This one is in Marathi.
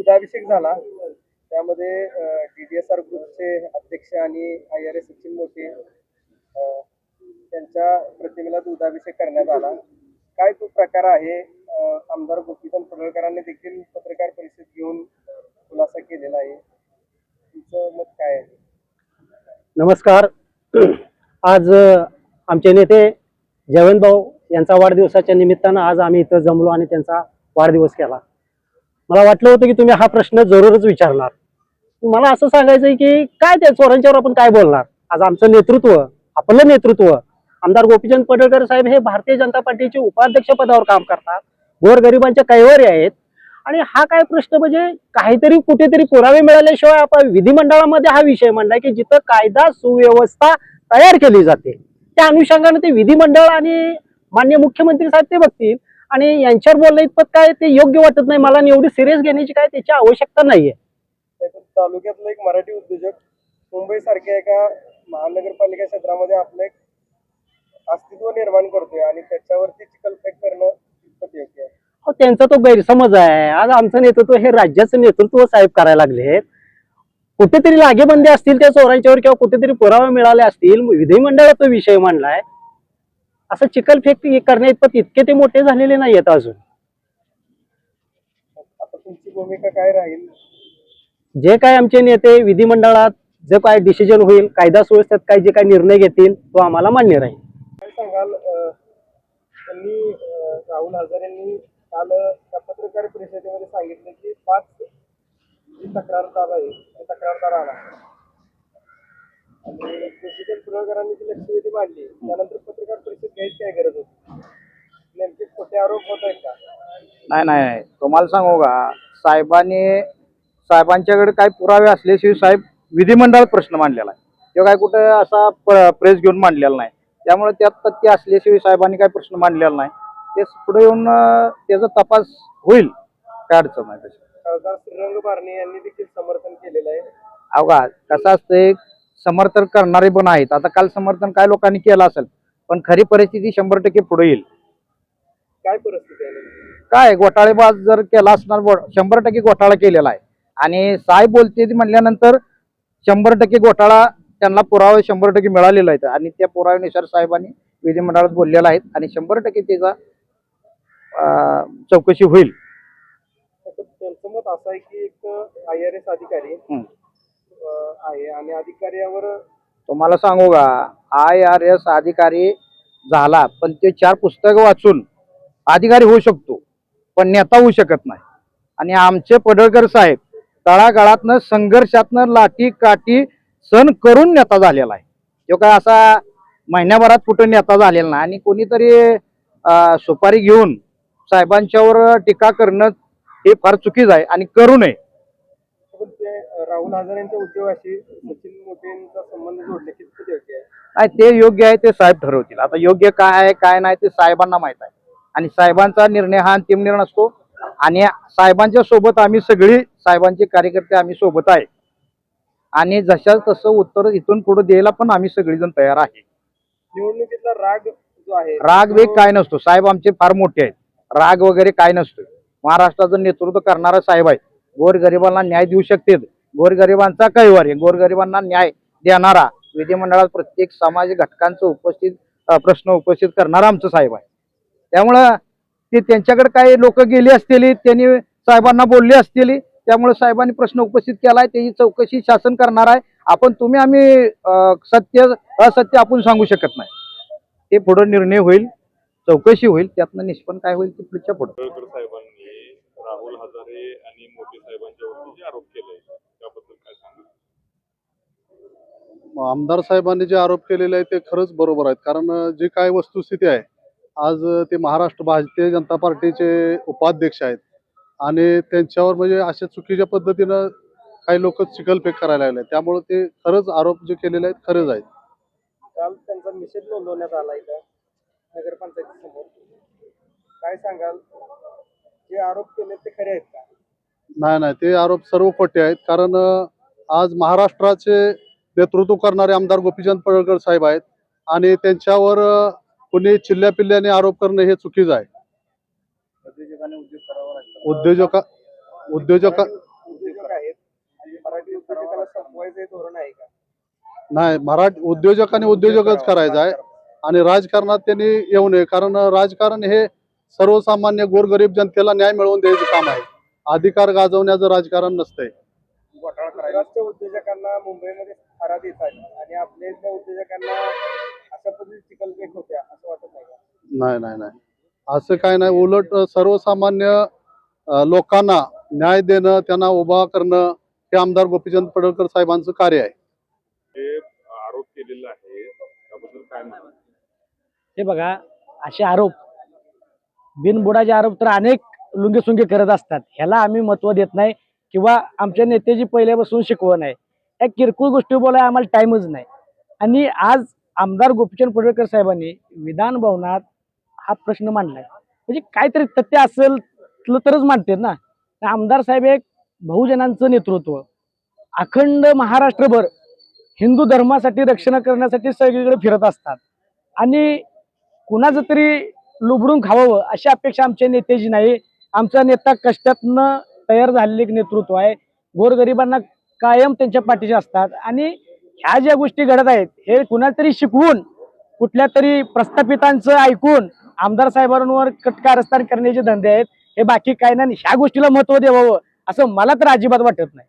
दुधाभिषेक झाला. त्यामध्ये DDSR ग्रुपचे अध्यक्ष आणि IRS सचिन मोठे त्यांच्या प्रतिमेला दुधाभिषेक करण्यात आला. काय तो प्रकार आहे? आमदार गोपीचंद पडळकरांनी देखील पत्रकार परिषद घेऊन खुलासा केलेला आहे. तुमचं मत काय आहे? नमस्कार. आज आमचे नेते जयवंतभाऊ यांचा वाढदिवसाच्या निमित्तानं आज आम्ही इथं जमलो आणि त्यांचा वाढदिवस केला. मला वाटलं होतं की तुम्ही हा प्रश्न जरूरच विचारणार. मला असं सांगायचं आहे की काय त्या चोरांच्यावर आपण काय बोलणार. आज आमचं नेतृत्व, आपलं नेतृत्व आमदार गोपीचंद पडळकर साहेब हे भारतीय जनता पार्टीचे उपाध्यक्ष पदावर काम करतात, गोरगरिबांच्या कैवारी आहेत. आणि हा काय प्रश्न म्हणजे काहीतरी कुठेतरी पुरावे मिळाल्याशिवाय आपण विधिमंडळामध्ये हा विषय मांडलाय की जिथं कायदा सुव्यवस्था तयार केली जाते त्या अनुषंगाने ते विधिमंडळ आणि माननीय मुख्यमंत्री साहेब ते बघतील. आणि यांच्यावर बोलणं इतपत काय ते योग्य वाटत नाही. मला एवढी सिरियस घेण्याची काय त्याची आवश्यकता नाहीये. तालुक्यातला एक मराठी उद्योजक मुंबई सारख्या एका महानगरपालिका क्षेत्रामध्ये आपलं एक अस्तित्व निर्माण करतोय आणि त्याच्यावरती चिखलफेक करणं कितपत योग्य आहे? हो, त्यांचा तो गैरसमज आहे. आज आमचं नेतृत्व हे राज्याचं नेतृत्व साहेब करायला लागलेत. कुठेतरी लागेबंदी असतील त्या चोरांच्यावर किंवा कुठेतरी पुरावे मिळाले असतील, विधिमंडळाचा विषय मांडलाय. असं चिखलफेक करण्या इतपत इतके ते मोठे झालेले नाहीयेत अजून. आता तुमची भूमिका काय राहील? जे काय आमचे नेते विधिमंडळात जे काय डिसिजन होईल, कायदा सुव्यवस्थेत काय जे काय निर्णय घेतील तो आम्हाला मान्य राहील. काय सांगाल? त्यांनी राहुल हजारेंनी काल त्या पत्रकार परिषदेमध्ये सांगितलं की 5 तक्रारदार आहे, तक्रारदार आला आणि गोपीचंद पडळकरांनी जी लक्षवेधी मांडली त्यानंतर पत्रकार परिषद घ्यायची काय गरज होती? नेमके खोटे आरोप होत आहेत का? नाही, तुम्हाला सांगू का, साहेबांच्याकडे काही पुरावे असल्याशिवाय साहेब विधिमंडळात प्रश्न मांडलेला आहे. किंवा काय कुठे असा प्रेस घेऊन मांडलेला नाही. त्यामुळे त्यात तथ्य असल्याशिवाय साहेबांनी काही प्रश्न मांडलेला नाही. ते पुढे येऊन त्याचा तपास होईल, काय अडचण नाही. तशी खासदार श्रीरंग बारणे यांनी देखील समर्थन केलेलं आहे. अवघा कसं असतंय, समर्थन करणारे पण आहेत. आता काल समर्थन काय लोकांनी केलं असेल, पण खरी परिस्थिती 100% पुढे येईल. काय परिस्थिती आहे? काय घोटाळेबाज जर केला असणार, 100% घोटाळा केलेला आहे. आणि साहेब बोलते म्हणल्यानंतर 100% घोटाळा त्यांना पुरावे 100% मिळालेला आहे. आणि त्या पुराव्यानुसार साहेबांनी विधिमंडळात बोललेला आहे आणि 100% त्याचा चौकशी होईल. त्यांचं मत असं आहे की एक IRS अधिकारी आहे आणि अधिकाऱ्यावर तुम्हाला सांगू का, IRS अधिकारी झाला पण ते 4 पुस्तकं वाचून अधिकारी होऊ शकतो, पण नेता होऊ शकत नाही. आणि आमचे पडळकर साहेब तळागाळातनं संघर्षातनं लाठी काठी सण करून नेता झालेला आहे. तो काय असा महिन्याभरात कुठे नेता झालेला नाही. आणि कोणीतरी सुपारी घेऊन साहेबांच्यावर टीका करणं हे फार चुकीचं आहे आणि करू नये. राहुल हजारेंच्या उद्योगाशी सचिन मोठेंचा संबंध जोडले कितपत योग्य आहे? नाही, ते योग्य आहे ते साहेब ठरवतील. आता योग्य काय आहे काय नाही ते साहेबांना माहित आहे. आणि साहेबांचा निर्णय हा अंतिम निर्णय असतो. आणि साहेबांच्या सोबत आम्ही सगळी साहेबांचे कार्यकर्ते आम्ही सोबत आहे. आणि जशा तसं उत्तर इथून पुढे द्यायला पण आम्ही सगळेजण तयार आहे. निवडणुकीतला राग जो आहे, राग वेग काय नसतो. साहेब आमचे फार मोठे आहेत. राग वगैरे काय नसतो. महाराष्ट्राचं नेतृत्व करणारा साहेब आहे. गोरगरिबांना न्याय देऊ शकते. गोरगरिबांचा कैवार आहे. गोरगरिबांना न्याय देणारा, विधिमंडळात प्रत्येक सामाजिक घटकांचं प्रश्न उपस्थित करणारा आमचं साहेब आहे. त्यामुळं ते त्यांच्याकडे काही लोक गेले असतील, त्यांनी साहेबांना बोलले असतील, त्यामुळे साहेबांनी प्रश्न उपस्थित केलाय. त्याची चौकशी शासन करणार आहे. आम्ही सत्य असत्य आपण सांगू शकत नाही. ते पुढे निर्णय होईल, चौकशी होईल, त्यातनं निष्पन्न काय होईल ते पुढच्या पुढे. साहेबांनी राहुल हजारे आणि मोठे साहेबांच्यावरती जे आरोप केले त्याबद्दल काय सांगा? आमदार साहेबांनी जे आरोप केलेले आहेत ते खरंच बरोबर आहेत. कारण जी काय वस्तुस्थिती आहे, आज ते महाराष्ट्र भारतीय जनता पार्टीचे उपाध्यक्ष आहेत आणि त्यांच्यावर म्हणजे अशा चुकीच्या पद्धतीनं काही लोक चिखलफेक करायला लागले. त्यामुळे ते खरंच आरोप जे केलेले आहेत खरेच आहेत. काल त्यांचा निषेध नोंदवण्यात आला इथं नगरपंचायतीसमोर. काय सांगाल? जे आरोप केले ते खरे आहेत का? नाही, ते आरोप सर्व खोटे आहेत. कारण आज महाराष्ट्राचे नेतृत्व करणारे आमदार गोपीचंद पडळकर साहेब आहेत आणि त्यांच्यावर कोणी चिल्ल्यापिल्ल्याने आरोप करणं हे चुकीचं आहे. नाही, उद्योजकांनी उद्योजकच करायचा आहे आणि राजकारणात त्यांनी येऊ नये, कारण राजकारण हे सर्वसामान्य गोरगरीब जनतेला न्याय मिळवून द्यायचं काम आहे. अधिकार गाजवण्याचं राजकारण नसतंय. महाराष्ट्र उद्योजकांना मुंबईमध्ये थारा देतात आणि आपल्या इथल्या उद्योजकांना अशा पद्धतीची चिकलफेक होत्या असं वाटत नाही का? नाही नाही नाही, असं काय नाही. उलट सर्वसामान्य लोकांना न्याय देणं, त्यांना उभा करणं हे आमदार गोपीचंद पडळकर साहेबांचं कार्य आहे. जे आरोप केलेला आहे त्याबद्दल काय म्हणतात? हे बघा, असे आरोप बिनबुडाचे आरोप तर अनेक लुंगेसुंगे करत असतात. ह्याला आम्ही महत्व देत नाही किंवा आमच्या नेत्याची पहिल्यापासून शिकवण आहे. या किरकोळ गोष्टी बोलायला आम्हाला टाइमच नाही. आणि आज आमदार गोपीचंद पडळकर साहेबांनी विधान भवनात हा प्रश्न मांडलाय, म्हणजे काहीतरी तथ्य असेल तरच मांडतात ना. आमदार साहेब एक बहुजनांचं नेतृत्व, अखंड महाराष्ट्रभर हिंदू धर्मासाठी रक्षण करण्यासाठी सगळीकडे फिरत असतात आणि कुणाचं तरी लुबडून खावावं अशी अपेक्षा आमच्या नेत्याची नाही. आमचा नेता कष्टातनं तयार झालेले एक नेतृत्व आहे. गोरगरिबांना कायम त्यांच्या पाठीशी असतात आणि ह्या ज्या गोष्टी घडत आहेत हे कुणाला तरी शिकवून, कुठल्या तरी प्रस्थापितांचं ऐकून आमदार साहेबांवर कारस्थान करण्याचे धंदे आहेत. हे बाकी काय नाही. ह्या गोष्टीला महत्व द्यावं असं मला तर अजिबात वाटत नाही.